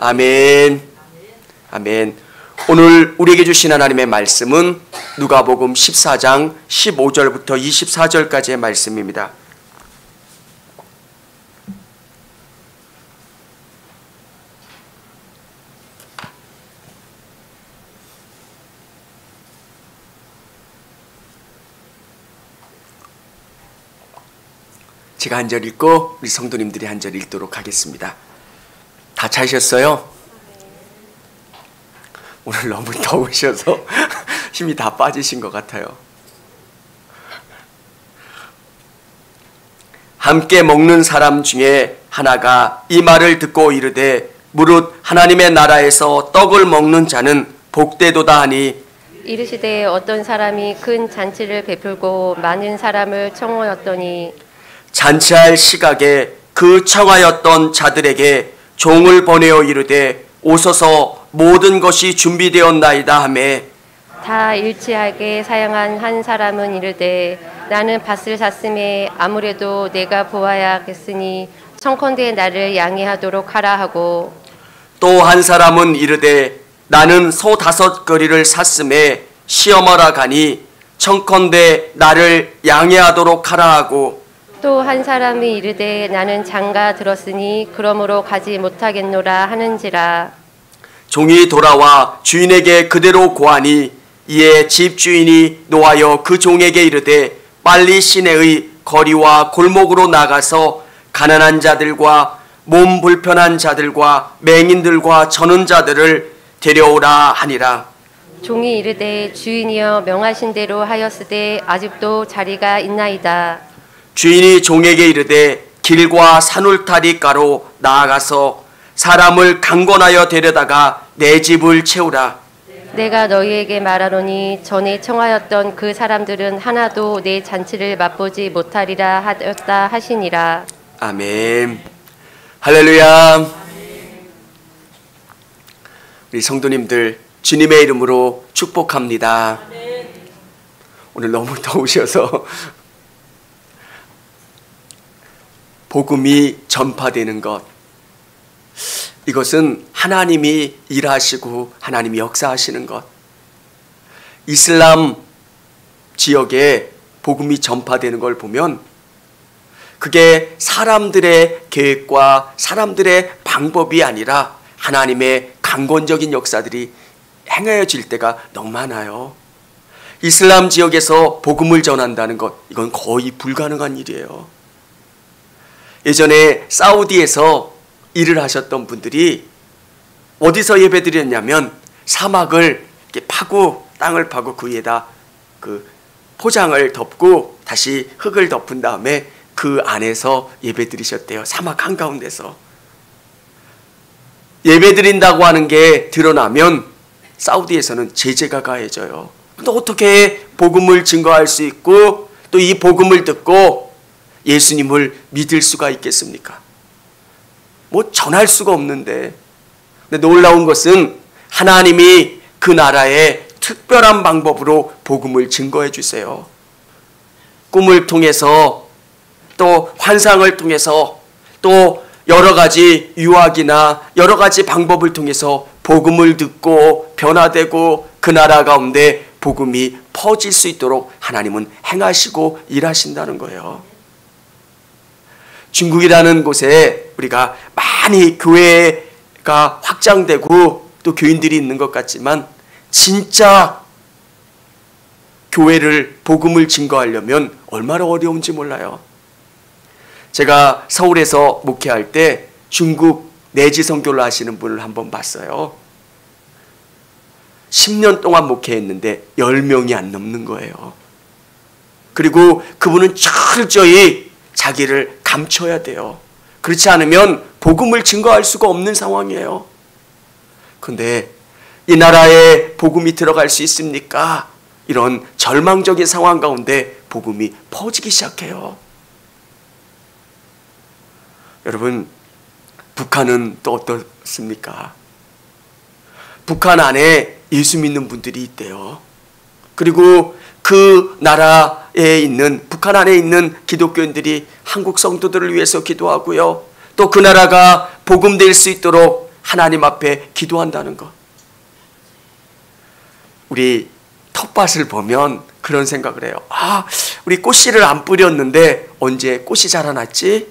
아멘. 아멘. 오늘 우리에게 주신 하나님의 말씀은 누가복음 14장 15절부터 24절까지의 말씀입니다. 제가 한 절 읽고 우리 성도님들이 한 절 읽도록 하겠습니다. 다 찾으셨어요? 오늘 너무 더우셔서 힘이 다 빠지신 것 같아요. 함께 먹는 사람 중에 하나가 이 말을 듣고 이르되 무릇 하나님의 나라에서 떡을 먹는 자는 복되도다 하니 이르시되 어떤 사람이 큰 잔치를 베풀고 많은 사람을 청하였더니 잔치할 시각에 그 청하였던 자들에게 종을 보내어 이르되 오소서 모든 것이 준비되었나이다 하매 다 일치하게 사양한 한 사람은 이르되 나는 밭을 샀음에 아무래도 내가 보아야겠으니 청컨대 나를 양해하도록 하라 하고 또 한 사람은 이르되 나는 소 5거리를 샀음에 시험하러 가니 청컨대 나를 양해하도록 하라 하고 또 한 사람이 이르되 나는 장가 들었으니 그러므로 가지 못하겠노라 하는지라. 종이 돌아와 주인에게 그대로 고하니 이에 집주인이 노하여 그 종에게 이르되 빨리 시내의 거리와 골목으로 나가서 가난한 자들과 몸 불편한 자들과 맹인들과 저는 자들을 데려오라 하니라. 종이 이르되 주인이여 명하신 대로 하였으되 아직도 자리가 있나이다. 주인이 종에게 이르되 길과 산울타리가로 나아가서 사람을 강권하여 데려다가 내 집을 채우라. 내가 너희에게 말하노니 전에 청하였던 그 사람들은 하나도 내 잔치를 맛보지 못하리라 하였다 하시니라. 아멘. 할렐루야. 우리 성도님들 주님의 이름으로 축복합니다. 오늘 너무 더우셔서 복음이 전파되는 것, 이것은 하나님이 일하시고 하나님이 역사하시는 것. 이슬람 지역에 복음이 전파되는 걸 보면 그게 사람들의 계획과 사람들의 방법이 아니라 하나님의 강권적인 역사들이 행하여질 때가 너무 많아요. 이슬람 지역에서 복음을 전한다는 것, 이건 거의 불가능한 일이에요. 예전에 사우디에서 일을 하셨던 분들이 어디서 예배드렸냐면 사막을 이렇게 파고 땅을 파고 그 위에다 그 포장을 덮고 다시 흙을 덮은 다음에 그 안에서 예배드리셨대요. 사막 한가운데서. 예배드린다고 하는 게 드러나면 사우디에서는 제재가 가해져요. 또 어떻게 복음을 증거할 수 있고 또 이 복음을 듣고 예수님을 믿을 수가 있겠습니까? 뭐 전할 수가 없는데. 근데 놀라운 것은 하나님이 그 나라에 특별한 방법으로 복음을 증거해 주세요. 꿈을 통해서 또 환상을 통해서 또 여러 가지 유학이나 여러 가지 방법을 통해서 복음을 듣고 변화되고 그 나라 가운데 복음이 퍼질 수 있도록 하나님은 행하시고 일하신다는 거예요. 중국이라는 곳에 우리가 많이 교회가 확장되고 또 교인들이 있는 것 같지만 진짜 교회를 복음을 증거하려면 얼마나 어려운지 몰라요. 제가 서울에서 목회할 때 중국 내지 선교를 하시는 분을 한번 봤어요. 10년 동안 목회했는데 10명이 안 넘는 거예요. 그리고 그분은 철저히 자기를 감춰야 돼요. 그렇지 않으면 복음을 증거할 수가 없는 상황이에요. 그런데 이 나라에 복음이 들어갈 수 있습니까? 이런 절망적인 상황 가운데 복음이 퍼지기 시작해요. 여러분, 북한은 또 어떻습니까? 북한 안에 예수 믿는 분들이 있대요. 그리고 그 나라에 있는 북한 안에 있는 기독교인들이 한국 성도들을 위해서 기도하고요. 또 그 나라가 복음될 수 있도록 하나님 앞에 기도한다는 것. 우리 텃밭을 보면 그런 생각을 해요. 아, 우리 꽃씨를 안 뿌렸는데 언제 꽃이 자라났지?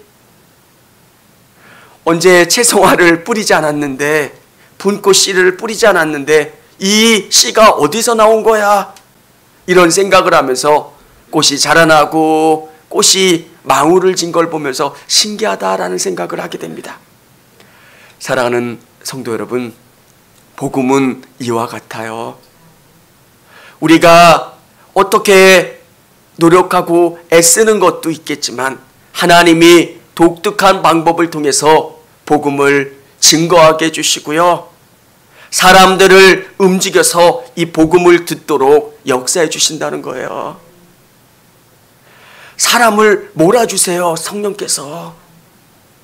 언제 채송화를 뿌리지 않았는데, 분꽃 씨를 뿌리지 않았는데 이 씨가 어디서 나온 거야? 이런 생각을 하면서 꽃이 자라나고 꽃이 망울을 진 걸 보면서 신기하다라는 생각을 하게 됩니다. 사랑하는 성도 여러분, 복음은 이와 같아요. 우리가 어떻게 노력하고 애쓰는 것도 있겠지만 하나님이 독특한 방법을 통해서 복음을 증거하게 해주시고요, 사람들을 움직여서 이 복음을 듣도록 역사해 주신다는 거예요. 사람을 몰아주세요, 성령께서.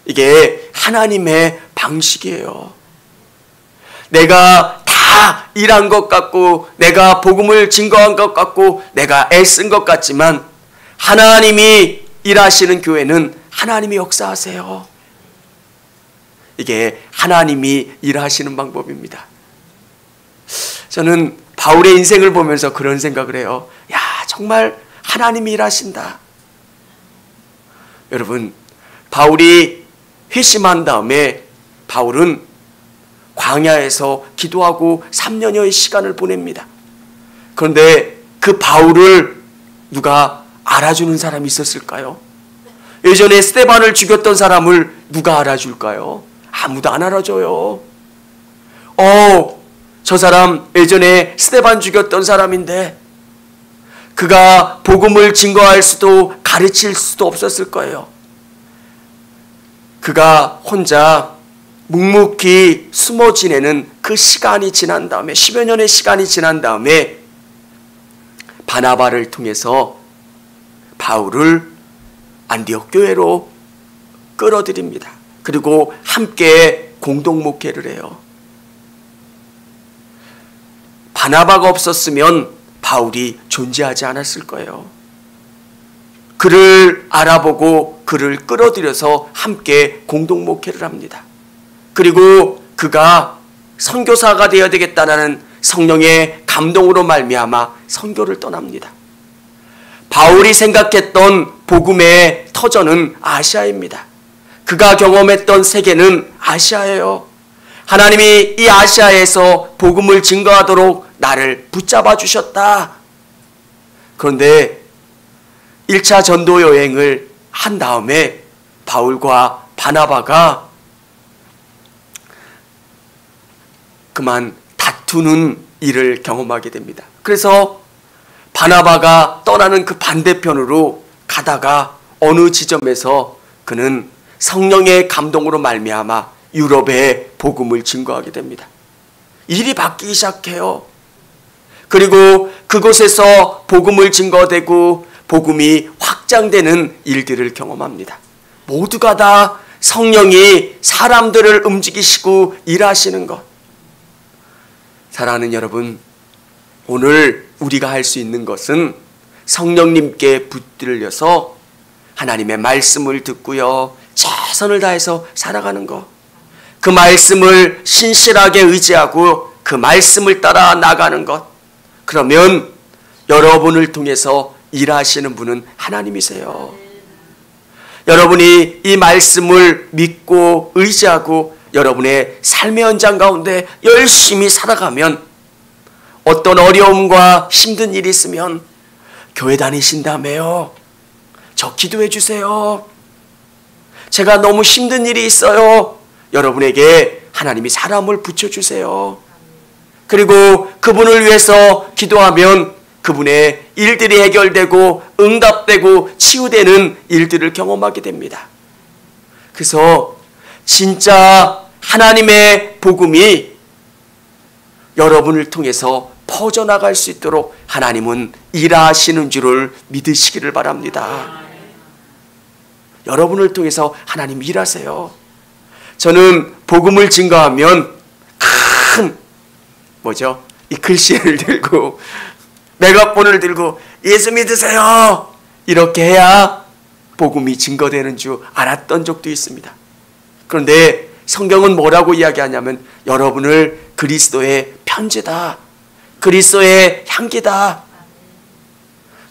이게 하나님의 방식이에요. 내가 다 일한 것 같고, 내가 복음을 증거한 것 같고, 내가 애쓴 것 같지만 하나님이 일하시는 교회는 하나님이 역사하세요. 이게 하나님이 일하시는 방법입니다. 저는 바울의 인생을 보면서 그런 생각을 해요. 야, 정말 하나님이 일하신다. 여러분, 바울이 회심한 다음에 바울은 광야에서 기도하고 3년여의 시간을 보냅니다. 그런데 그 바울을 누가 알아주는 사람이 있었을까요? 예전에 스데반을 죽였던 사람을 누가 알아줄까요? 아무도 안 알아줘요. 저 사람 예전에 스데반 죽였던 사람인데 그가 복음을 증거할 수도 가르칠 수도 없었을 거예요. 그가 혼자 묵묵히 숨어 지내는 그 시간이 지난 다음에, 10여 년의 시간이 지난 다음에 바나바를 통해서 바울을 안디옥 교회로 끌어들입니다. 그리고 함께 공동 목회를 해요. 바나바가 없었으면 바울이 존재하지 않았을 거예요. 그를 알아보고 그를 끌어들여서 함께 공동 목회를 합니다. 그리고 그가 선교사가 되어야 되겠다는 성령의 감동으로 말미암아 선교를 떠납니다. 바울이 생각했던 복음의 터전은 아시아입니다. 그가 경험했던 세계는 아시아예요. 하나님이 이 아시아에서 복음을 증거하도록 나를 붙잡아 주셨다. 그런데 1차 전도 여행을 한 다음에 바울과 바나바가 그만 다투는 일을 경험하게 됩니다. 그래서 바나바가 떠나는 그 반대편으로 가다가 어느 지점에서 그는 성령의 감동으로 말미암아 유럽에 복음을 증거하게 됩니다. 일이 바뀌기 시작해요. 그리고 그곳에서 복음을 증거되고 복음이 확장되는 일들을 경험합니다. 모두가 다 성령이 사람들을 움직이시고 일하시는 것. 사랑하는 여러분, 오늘 우리가 할 수 있는 것은 성령님께 붙들려서 하나님의 말씀을 듣고요, 최선을 다해서 살아가는 것. 그 말씀을 신실하게 의지하고 그 말씀을 따라 나가는 것. 그러면 여러분을 통해서 일하시는 분은 하나님이세요. 여러분이 이 말씀을 믿고 의지하고 여러분의 삶의 현장 가운데 열심히 살아가면, 어떤 어려움과 힘든 일이 있으면 교회 다니신다며요, 저 기도해 주세요. 제가 너무 힘든 일이 있어요. 여러분에게 하나님이 사람을 붙여주세요. 그리고 그분을 위해서 기도하면 그분의 일들이 해결되고 응답되고 치유되는 일들을 경험하게 됩니다. 그래서 진짜 하나님의 복음이 여러분을 통해서 퍼져나갈 수 있도록 하나님은 일하시는 줄을 믿으시기를 바랍니다. 여러분을 통해서 하나님 일하세요. 저는 복음을 증거하면 큰 이 글씨를 들고 메가폰을 들고 예수 믿으세요, 이렇게 해야 복음이 증거되는 줄 알았던 적도 있습니다. 그런데 성경은 뭐라고 이야기하냐면 여러분을 그리스도의 편지다. 그리스도의 향기다.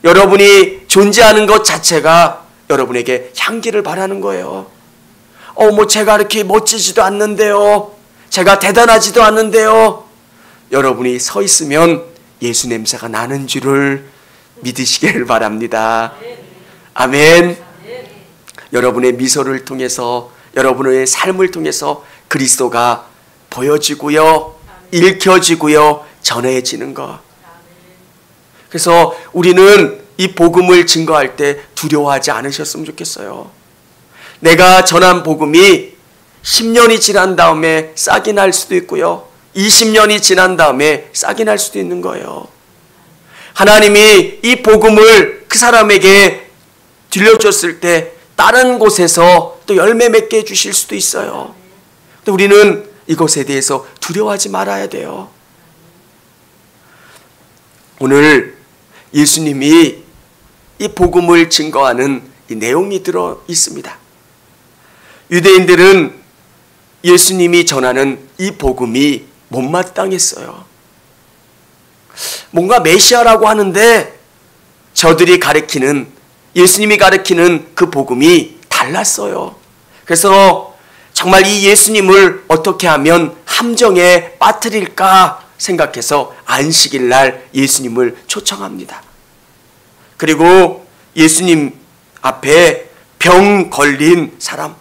여러분이 존재하는 것 자체가 여러분에게 향기를 바라는 거예요. 뭐 제가 이렇게 멋지지도 않는데요. 제가 대단하지도 않는데요. 여러분이 서 있으면 예수 냄새가 나는 줄을 믿으시기를 바랍니다. 아멘. 여러분의 미소를 통해서, 여러분의 삶을 통해서 그리스도가 보여지고요, 읽혀지고요, 전해지는 것. 그래서 우리는 이 복음을 증거할 때 두려워하지 않으셨으면 좋겠어요. 내가 전한 복음이 10년이 지난 다음에 싹이 날 수도 있고요, 20년이 지난 다음에 싹이 날 수도 있는 거예요. 하나님이 이 복음을 그 사람에게 들려줬을 때 다른 곳에서 또 열매 맺게 해주실 수도 있어요. 근데 우리는 이것에 대해서 두려워하지 말아야 돼요. 오늘 예수님이 이 복음을 증거하는 이 내용이 들어 있습니다. 유대인들은 예수님이 전하는 이 복음이 못마땅했어요. 뭔가 메시아라고 하는데 저들이 가르치는, 예수님이 가르치는 그 복음이 달랐어요. 그래서 정말 이 예수님을 어떻게 하면 함정에 빠뜨릴까 생각해서 안식일 날 예수님을 초청합니다. 그리고 예수님 앞에 병 걸린 사람,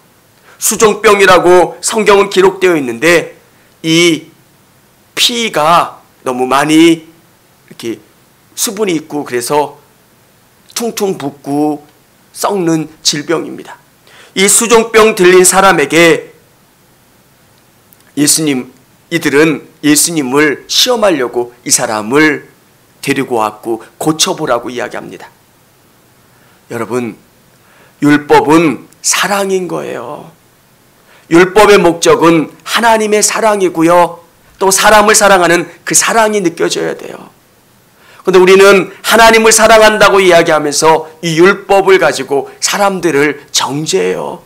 수종병이라고 성경은 기록되어 있는데 이 피가 너무 많이 이렇게 수분이 있고 그래서 퉁퉁 붓고 썩는 질병입니다. 이 수종병 들린 사람에게 이들은 예수님을 시험하려고 이 사람을 데리고 왔고 고쳐보라고 이야기합니다. 여러분, 율법은 사랑인 거예요. 율법의 목적은 하나님의 사랑이고요, 또 사람을 사랑하는 그 사랑이 느껴져야 돼요. 그런데 우리는 하나님을 사랑한다고 이야기하면서 이 율법을 가지고 사람들을 정죄해요.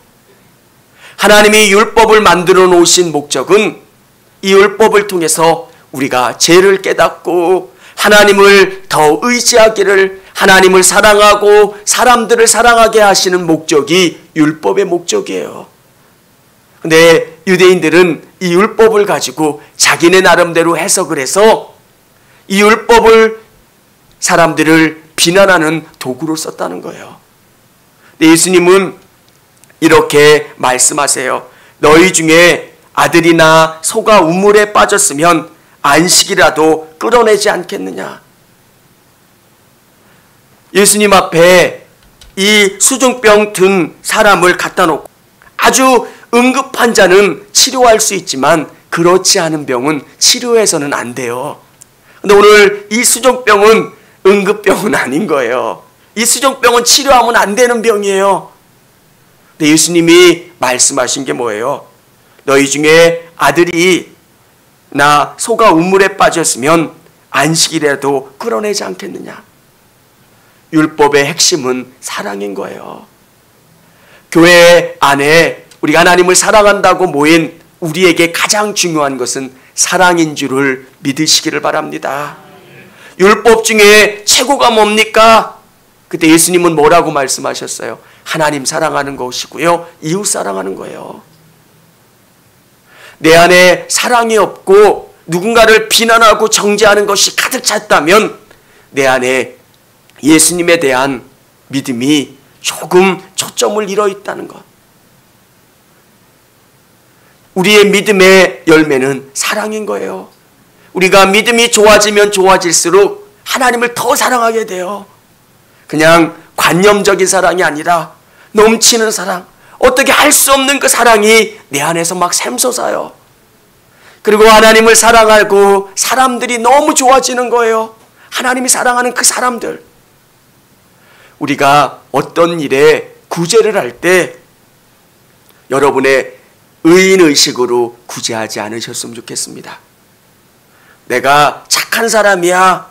하나님이 율법을 만들어 놓으신 목적은 이 율법을 통해서 우리가 죄를 깨닫고 하나님을 더 의지하기를, 하나님을 사랑하고 사람들을 사랑하게 하시는 목적이 율법의 목적이에요. 근데 유대인들은 이 율법을 가지고 자기네 나름대로 해석을 해서 이 율법을 사람들을 비난하는 도구로 썼다는 거예요. 근데 예수님은 이렇게 말씀하세요. 너희 중에 아들이나 소가 우물에 빠졌으면 안식이라도 끌어내지 않겠느냐. 예수님 앞에 이 수중병 든 사람을 갖다 놓고 아주 응급한 자는 치료할 수 있지만 그렇지 않은 병은 치료해서는 안 돼요. 근데 오늘 이 수종병은 응급병은 아닌 거예요. 이 수종병은 치료하면 안 되는 병이에요. 근데 예수님이 말씀하신 게 뭐예요? 너희 중에 아들이나 소가 우물에 빠졌으면 안식이라도 끌어내지 않겠느냐. 율법의 핵심은 사랑인 거예요. 교회 안에 우리가 하나님을 사랑한다고 모인 우리에게 가장 중요한 것은 사랑인 줄을 믿으시기를 바랍니다. 율법 중에 최고가 뭡니까? 그때 예수님은 뭐라고 말씀하셨어요? 하나님 사랑하는 것이고요, 이웃 사랑하는 거예요. 내 안에 사랑이 없고 누군가를 비난하고 정죄하는 것이 가득 찼다면 내 안에 예수님에 대한 믿음이 조금 초점을 잃어 있다는 것. 우리의 믿음의 열매는 사랑인 거예요. 우리가 믿음이 좋아지면 좋아질수록 하나님을 더 사랑하게 돼요. 그냥 관념적인 사랑이 아니라 넘치는 사랑, 어떻게 할 수 없는 그 사랑이 내 안에서 막 샘솟아요. 그리고 하나님을 사랑하고 사람들이 너무 좋아지는 거예요. 하나님이 사랑하는 그 사람들. 우리가 어떤 일에 구제를 할 때 여러분의 의인의식으로 구제하지 않으셨으면 좋겠습니다. 내가 착한 사람이야.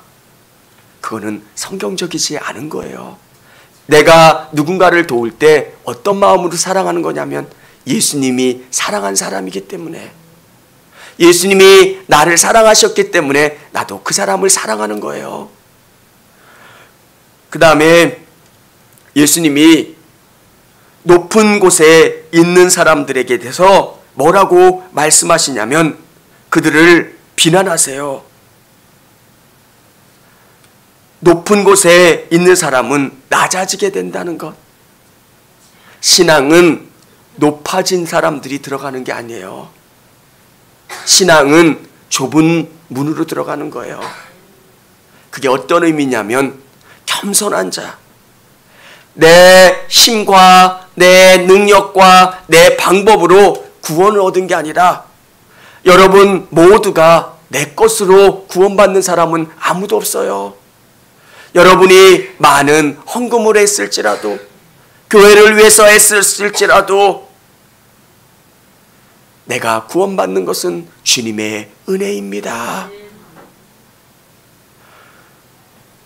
그거는 성경적이지 않은 거예요. 내가 누군가를 도울 때 어떤 마음으로 사랑하는 거냐면 예수님이 사랑한 사람이기 때문에, 예수님이 나를 사랑하셨기 때문에 나도 그 사람을 사랑하는 거예요. 그 다음에 예수님이 높은 곳에 있는 사람들에게 대해서 뭐라고 말씀하시냐면 그들을 비난하세요. 높은 곳에 있는 사람은 낮아지게 된다는 것. 신앙은 높아진 사람들이 들어가는 게 아니에요. 신앙은 좁은 문으로 들어가는 거예요. 그게 어떤 의미냐면 겸손한 자, 내 힘과 내 능력과 내 방법으로 구원을 얻은 게 아니라 여러분 모두가 내 것으로 구원받는 사람은 아무도 없어요. 여러분이 많은 헌금을 했을지라도, 교회를 위해서 애썼을지라도 내가 구원받는 것은 주님의 은혜입니다.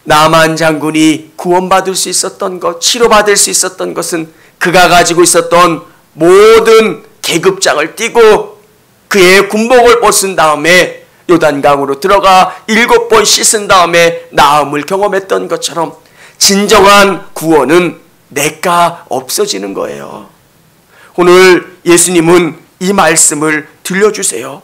나만 장군이 구원받을 수 있었던 것, 치료받을 수 있었던 것은 그가 가지고 있었던 모든 계급장을 띠고 그의 군복을 벗은 다음에 요단강으로 들어가 7번 씻은 다음에 나음을 경험했던 것처럼 진정한 구원은 내가 없어지는 거예요. 오늘 예수님은 이 말씀을 들려주세요.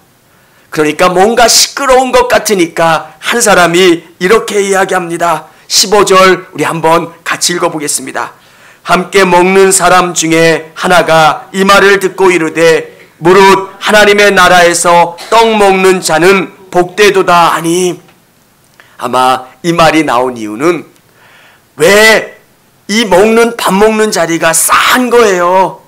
그러니까 뭔가 시끄러운 것 같으니까 한 사람이 이렇게 이야기합니다. 15절 우리 한번 같이 읽어보겠습니다. 함께 먹는 사람 중에 하나가 이 말을 듣고 이르되 무릇 하나님의 나라에서 떡 먹는 자는 복되도다 하니, 아마 이 말이 나온 이유는 왜 이 밥 먹는 자리가 싸한 거예요.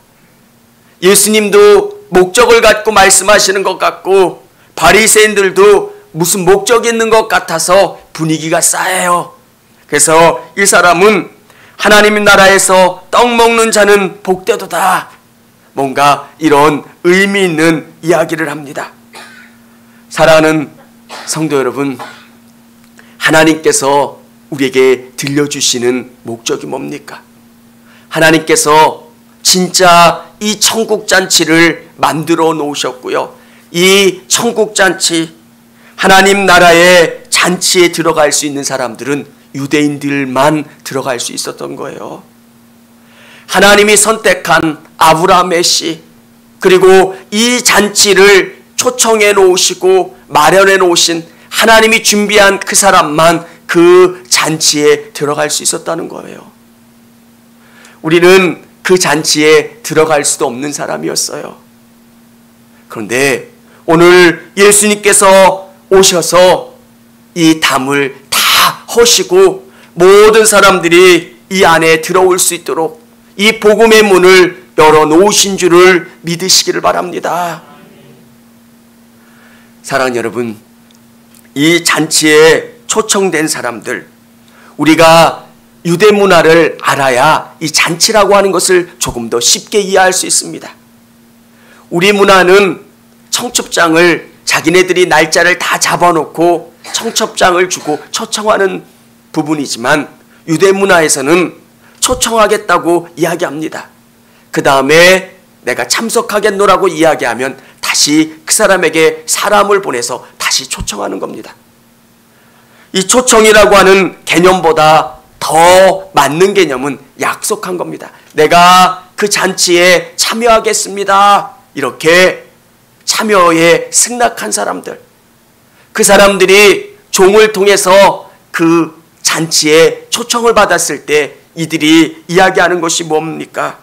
예수님도 목적을 갖고 말씀하시는 것 같고 바리새인들도 무슨 목적이 있는 것 같아서 분위기가 싸해요. 그래서 이 사람은 하나님의 나라에서 떡 먹는 자는 복되도다, 뭔가 이런 의미 있는 이야기를 합니다. 사랑하는 성도 여러분, 하나님께서 우리에게 들려주시는 목적이 뭡니까? 하나님께서 진짜 이 천국잔치를 만들어 놓으셨고요. 이 천국잔치, 하나님 나라의 잔치에 들어갈 수 있는 사람들은 유대인들만 들어갈 수 있었던 거예요. 하나님이 선택한 아브라함의 씨, 그리고 이 잔치를 초청해 놓으시고 마련해 놓으신 하나님이 준비한 그 사람만 그 잔치에 들어갈 수 있었다는 거예요. 우리는 그 잔치에 들어갈 수도 없는 사람이었어요. 그런데 오늘 예수님께서 오셔서 이 담을 다 허시고 모든 사람들이 이 안에 들어올 수 있도록 이 복음의 문을 열어놓으신 줄을 믿으시기를 바랍니다. 사랑하는 여러분, 이 잔치에 초청된 사람들, 우리가 유대 문화를 알아야 이 잔치라고 하는 것을 조금 더 쉽게 이해할 수 있습니다. 우리 문화는 청첩장을 자기네들이 날짜를 다 잡아놓고 청첩장을 주고 초청하는 부분이지만 유대 문화에서는 초청하겠다고 이야기합니다. 그 다음에 내가 참석하겠노라고 이야기하면 다시 그 사람에게 사람을 보내서 다시 초청하는 겁니다. 이 초청이라고 하는 개념보다 더 맞는 개념은 약속한 겁니다. 내가 그 잔치에 참여하겠습니다. 이렇게 참여에 승낙한 사람들, 그 사람들이 종을 통해서 그 잔치에 초청을 받았을 때 이들이 이야기하는 것이 뭡니까?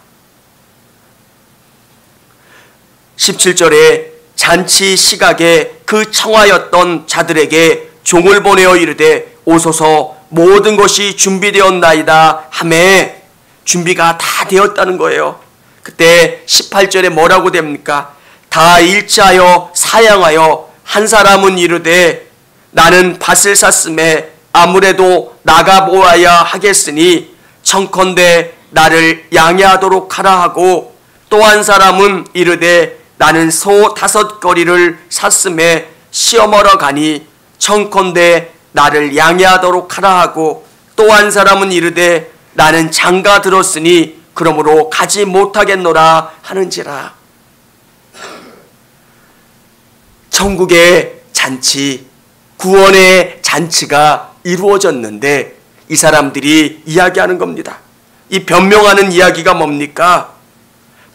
17절에 잔치 시각에 그 청하였던 자들에게 종을 보내어 이르되 오소서 모든 것이 준비되었나이다 하매 준비가 다 되었다는 거예요. 그때 18절에 뭐라고 됩니까? 다 일치하여 사양하여 한 사람은 이르되 나는 밭을 샀음에 아무래도 나가 보아야 하겠으니 청컨대 나를 양해하도록 하라 하고, 또 한 사람은 이르되 나는 소 5거리를 샀음에 시험하러 가니 청컨대 나를 양해하도록 하라 하고, 또 한 사람은 이르되 나는 장가 들었으니 그러므로 가지 못하겠노라 하는지라. 천국의 잔치, 구원의 잔치가 이루어졌는데 이 사람들이 이야기하는 겁니다. 이 변명하는 이야기가 뭡니까?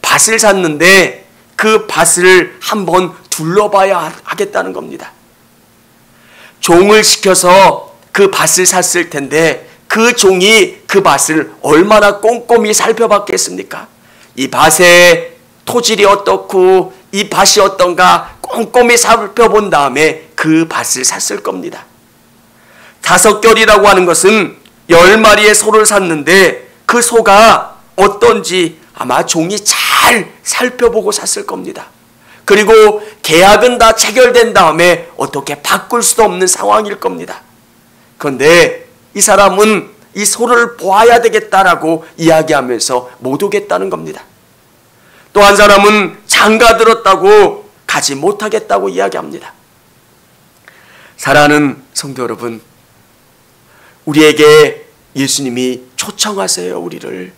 밭을 샀는데 그 밭을 한번 둘러봐야 하겠다는 겁니다. 종을 시켜서 그 밭을 샀을 텐데 그 종이 그 밭을 얼마나 꼼꼼히 살펴봤겠습니까? 이 밭의 토질이 어떻고 이 밭이 어떤가 꼼꼼히 살펴본 다음에 그 밭을 샀을 겁니다. 5결이라고 하는 것은 10마리의 소를 샀는데 그 소가 어떤지 아마 종이 잘 살펴보고 샀을 겁니다. 그리고 계약은 다 체결된 다음에 어떻게 바꿀 수도 없는 상황일 겁니다. 그런데 이 사람은 이 소를 보아야 되겠다라고 이야기하면서 못 오겠다는 겁니다. 또 한 사람은 장가 들었다고 가지 못하겠다고 이야기합니다. 사랑하는 성도 여러분, 우리에게 예수님이 초청하세요, 우리를.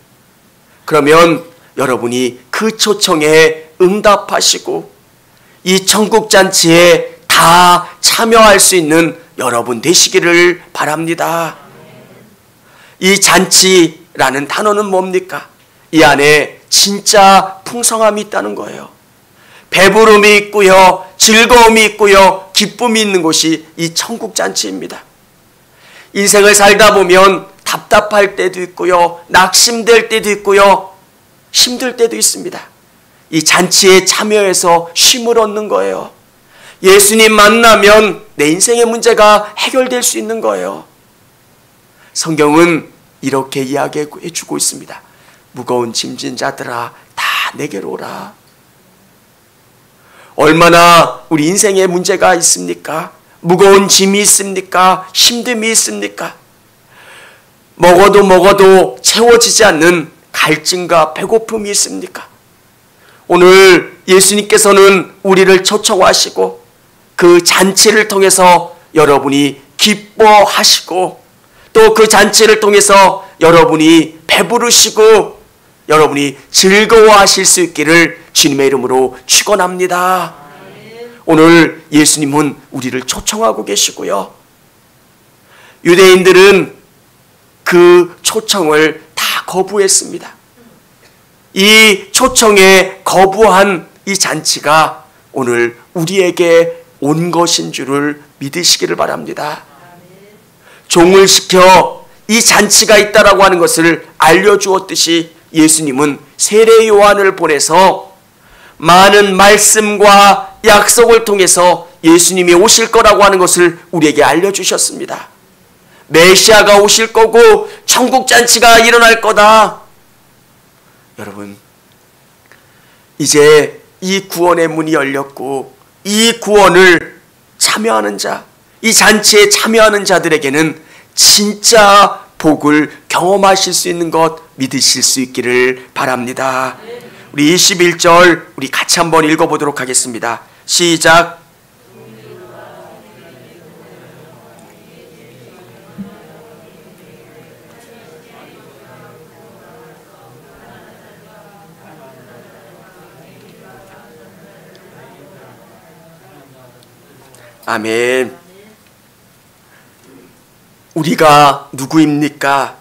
그러면 여러분이 그 초청에 응답하시고 이 천국잔치에 다 참여할 수 있는 여러분 되시기를 바랍니다. 이 잔치라는 단어는 뭡니까? 이 안에 진짜 풍성함이 있다는 거예요. 배부름이 있고요, 즐거움이 있고요, 기쁨이 있는 곳이 이 천국잔치입니다. 인생을 살다 보면 답답할 때도 있고요, 낙심될 때도 있고요, 힘들 때도 있습니다. 이 잔치에 참여해서 쉼을 얻는 거예요. 예수님 만나면 내 인생의 문제가 해결될 수 있는 거예요. 성경은 이렇게 이야기해 주고 있습니다. 무거운 짐진 자들아 다 내게로 오라. 얼마나 우리 인생에 문제가 있습니까? 무거운 짐이 있습니까? 힘듦이 있습니까? 먹어도 채워지지 않는 갈증과 배고픔이 있습니까? 오늘 예수님께서는 우리를 초청하시고 그 잔치를 통해서 여러분이 기뻐하시고 또 그 잔치를 통해서 여러분이 배부르시고 여러분이 즐거워하실 수 있기를 주님의 이름으로 축원합니다. 오늘 예수님은 우리를 초청하고 계시고요. 유대인들은 그 초청을 다 거부했습니다. 이 초청에 거부한 이 잔치가 오늘 우리에게 온 것인 줄을 믿으시기를 바랍니다. 종을 시켜 이 잔치가 있다라고 하는 것을 알려주었듯이 예수님은 세례 요한을 보내서 많은 말씀과 약속을 통해서 예수님이 오실 거라고 하는 것을 우리에게 알려주셨습니다. 메시아가 오실 거고 천국잔치가 일어날 거다. 여러분, 이제 이 구원의 문이 열렸고 이 구원을 참여하는 자, 이 잔치에 참여하는 자들에게는 진짜 복을 경험하실 수 있는 것 믿으실 수 있기를 바랍니다. 우리 21절 우리 같이 한번 읽어보도록 하겠습니다. 시작. 아멘. 우리가 누구입니까?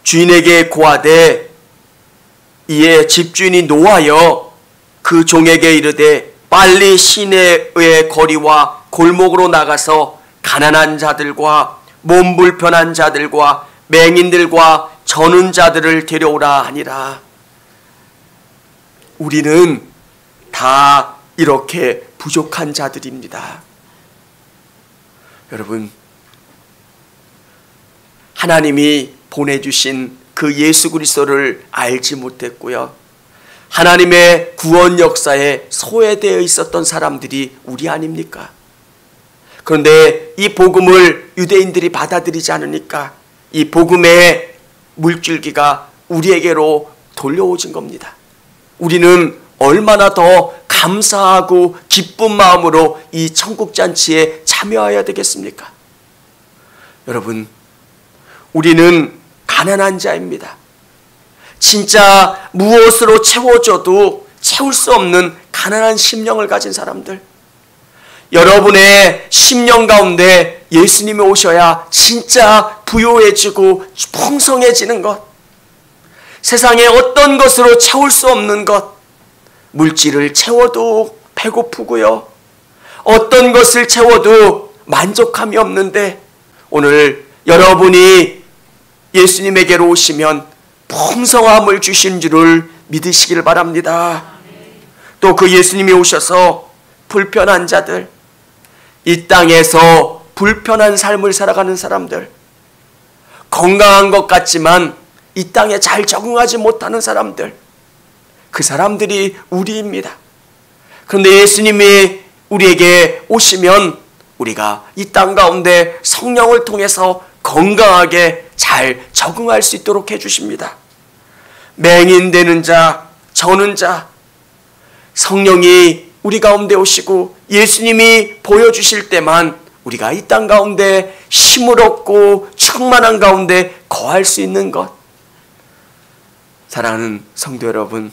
주인에게 고하되 이에 집주인이 노하여 그 종에게 이르되 빨리 시내의 거리와 골목으로 나가서 가난한 자들과 몸 불편한 자들과 맹인들과 저는 자들을 데려오라 하니라. 우리는 다 이렇게 부족한 자들입니다. 여러분, 하나님이 보내주신 그 예수 그리스도를 알지 못했고요, 하나님의 구원 역사에 소외되어 있었던 사람들이 우리 아닙니까? 그런데 이 복음을 유대인들이 받아들이지 않으니까 이 복음의 물줄기가 우리에게로 돌려오진 겁니다. 우리는 얼마나 더 감사하고 기쁜 마음으로 이 천국잔치에 참여해야 되겠습니까? 여러분, 우리는 가난한 자입니다. 진짜 무엇으로 채워줘도 채울 수 없는 가난한 심령을 가진 사람들. 여러분의 심령 가운데 예수님이 오셔야 진짜 부요해지고 풍성해지는 것, 세상에 어떤 것으로 채울 수 없는 것, 물질을 채워도 배고프고요, 어떤 것을 채워도 만족함이 없는데 오늘 여러분이 예수님에게로 오시면 풍성함을 주신 줄을 믿으시길 바랍니다. 또 그 예수님이 오셔서 불편한 자들, 이 땅에서 불편한 삶을 살아가는 사람들, 건강한 것 같지만 이 땅에 잘 적응하지 못하는 사람들, 그 사람들이 우리입니다. 그런데 예수님이 우리에게 오시면 우리가 이 땅 가운데 성령을 통해서 건강하게 잘 적응할 수 있도록 해주십니다. 맹인되는 자, 저는 자, 성령이 우리 가운데 오시고 예수님이 보여주실 때만 우리가 이 땅 가운데 힘을 얻고 충만한 가운데 거할 수 있는 것. 사랑하는 성도 여러분,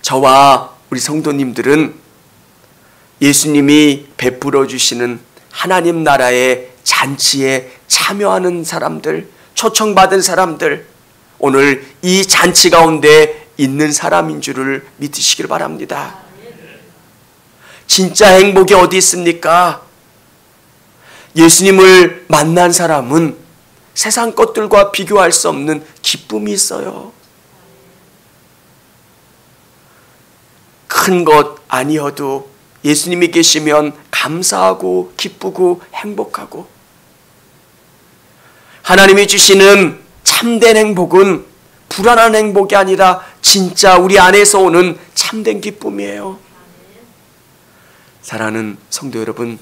저와 우리 성도님들은 예수님이 베풀어 주시는 하나님 나라의 잔치에 참여하는 사람들, 초청받은 사람들, 오늘 이 잔치 가운데 있는 사람인 줄을 믿으시길 바랍니다. 진짜 행복이 어디 있습니까? 예수님을 만난 사람은 세상 것들과 비교할 수 없는 기쁨이 있어요. 큰 것 아니어도 예수님이 계시면 감사하고 기쁘고 행복하고, 하나님이 주시는 참된 행복은 불안한 행복이 아니라 진짜 우리 안에서 오는 참된 기쁨이에요. 사랑하는 성도 여러분,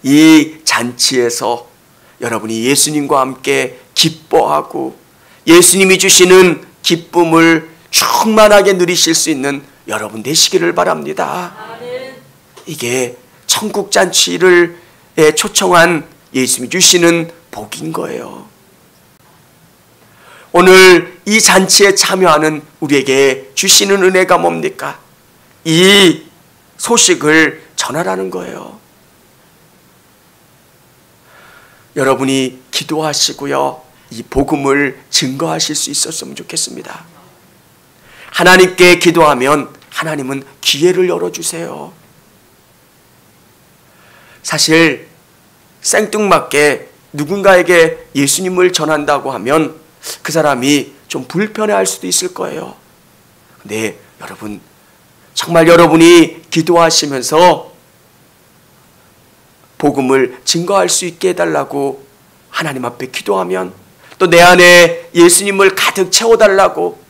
이 잔치에서 여러분이 예수님과 함께 기뻐하고 예수님이 주시는 기쁨을 충만하게 누리실 수 있는 여러분 되시기를 바랍니다. 이게 천국 잔치를 초청한 예수님이 주시는 복인 거예요. 오늘 이 잔치에 참여하는 우리에게 주시는 은혜가 뭡니까? 이 소식을 전하라는 거예요. 여러분이 기도하시고요, 이 복음을 증거하실 수 있었으면 좋겠습니다. 하나님께 기도하면 하나님은 기회를 열어주세요. 사실 생뚱맞게 누군가에게 예수님을 전한다고 하면 그 사람이 좀 불편해할 수도 있을 거예요. 근데 여러분, 정말 여러분이 기도하시면서 복음을 증거할 수 있게 해달라고 하나님 앞에 기도하면, 또 내 안에 예수님을 가득 채워달라고,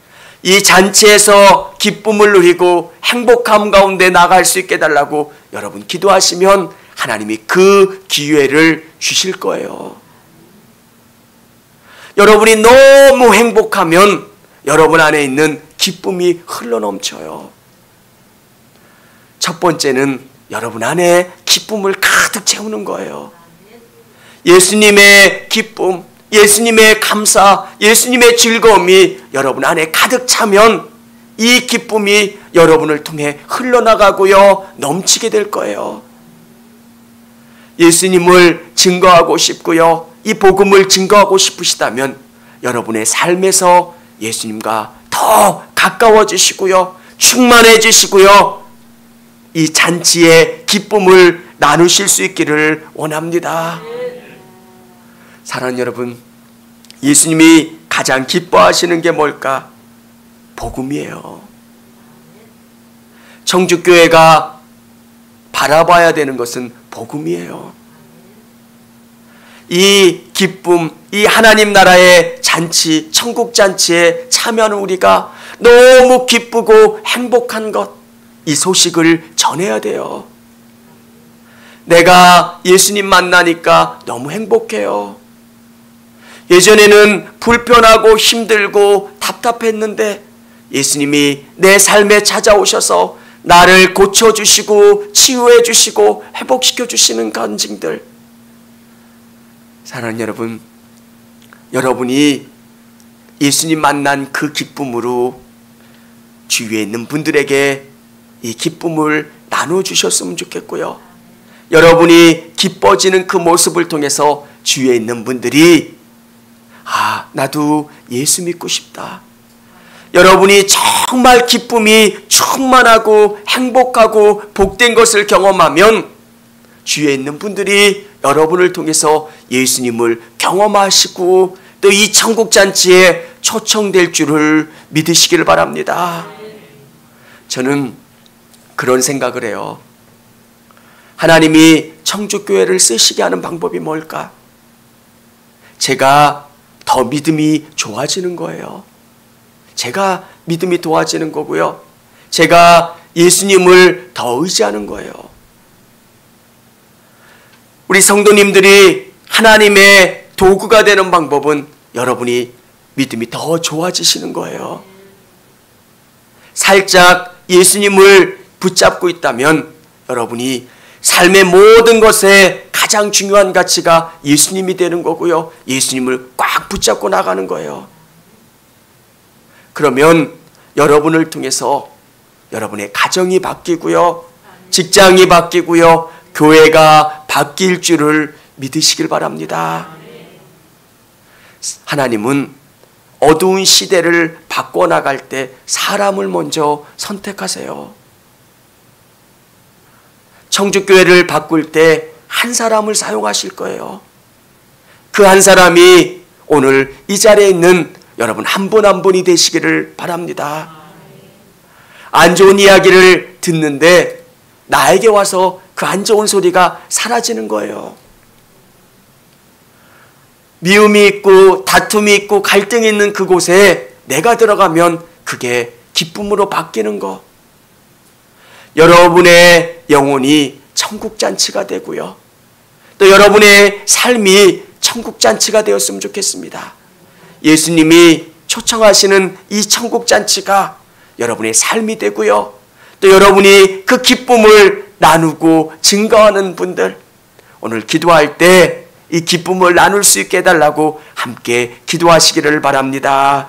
이 잔치에서 기쁨을 누리고 행복함 가운데 나갈 수 있게 해달라고 여러분 기도하시면 하나님이 그 기회를 주실 거예요. 여러분이 너무 행복하면 여러분 안에 있는 기쁨이 흘러넘쳐요. 첫 번째는 여러분 안에 기쁨을 가득 채우는 거예요. 예수님의 기쁨, 예수님의 감사, 예수님의 즐거움이 여러분 안에 가득 차면 이 기쁨이 여러분을 통해 흘러나가고요, 넘치게 될 거예요. 예수님을 증거하고 싶고요, 이 복음을 증거하고 싶으시다면 여러분의 삶에서 예수님과 더 가까워지시고요, 충만해지시고요, 이 잔치의 기쁨을 나누실 수 있기를 원합니다. 사랑하는 여러분, 예수님이 가장 기뻐하시는 게 뭘까? 복음이에요. 청주교회가 바라봐야 되는 것은 복음이에요. 이 기쁨, 이 하나님 나라의 잔치, 천국 잔치에 참여하는 우리가 너무 기쁘고 행복한 것, 이 소식을 전해야 돼요. 내가 예수님 만나니까 너무 행복해요. 예전에는 불편하고 힘들고 답답했는데 예수님이 내 삶에 찾아오셔서 나를 고쳐주시고 치유해주시고 회복시켜주시는 간증들. 사랑하는 여러분, 여러분이 예수님 만난 그 기쁨으로 주위에 있는 분들에게 이 기쁨을 나눠주셨으면 좋겠고요, 여러분이 기뻐지는 그 모습을 통해서 주위에 있는 분들이 나도 예수 믿고 싶다. 여러분이 정말 기쁨이 충만하고 행복하고 복된 것을 경험하면 주위에 있는 분들이 여러분을 통해서 예수님을 경험하시고 또 이 천국잔치에 초청될 줄을 믿으시기를 바랍니다. 저는 그런 생각을 해요. 하나님이 청주교회를 쓰시게 하는 방법이 뭘까? 제가 더 믿음이 좋아지는 거예요. 제가 믿음이 좋아지는 거고요. 제가 예수님을 더 의지하는 거예요. 우리 성도님들이 하나님의 도구가 되는 방법은 여러분이 믿음이 더 좋아지시는 거예요. 살짝 예수님을 붙잡고 있다면 여러분이 삶의 모든 것에 가장 중요한 가치가 예수님이 되는 거고요. 예수님을 꽉 붙잡고 나가는 거예요. 그러면 여러분을 통해서 여러분의 가정이 바뀌고요. 직장이 바뀌고요. 교회가 바뀔 줄을 믿으시길 바랍니다. 하나님은 어두운 시대를 바꿔나갈 때 사람을 먼저 선택하세요. 청주교회를 바꿀 때 한 사람을 사용하실 거예요. 그 한 사람이 오늘 이 자리에 있는 여러분 한 분 한 분이 되시기를 바랍니다. 안 좋은 이야기를 듣는데 나에게 와서 그 안 좋은 소리가 사라지는 거예요. 미움이 있고 다툼이 있고 갈등이 있는 그곳에 내가 들어가면 그게 기쁨으로 바뀌는 거. 여러분의 영혼이 천국잔치가 되고요. 또 여러분의 삶이 천국잔치가 되었으면 좋겠습니다. 예수님이 초청하시는 이 천국잔치가 여러분의 삶이 되고요. 또 여러분이 그 기쁨을 나누고 증거하는 분들, 오늘 기도할 때 이 기쁨을 나눌 수 있게 해달라고 함께 기도하시기를 바랍니다.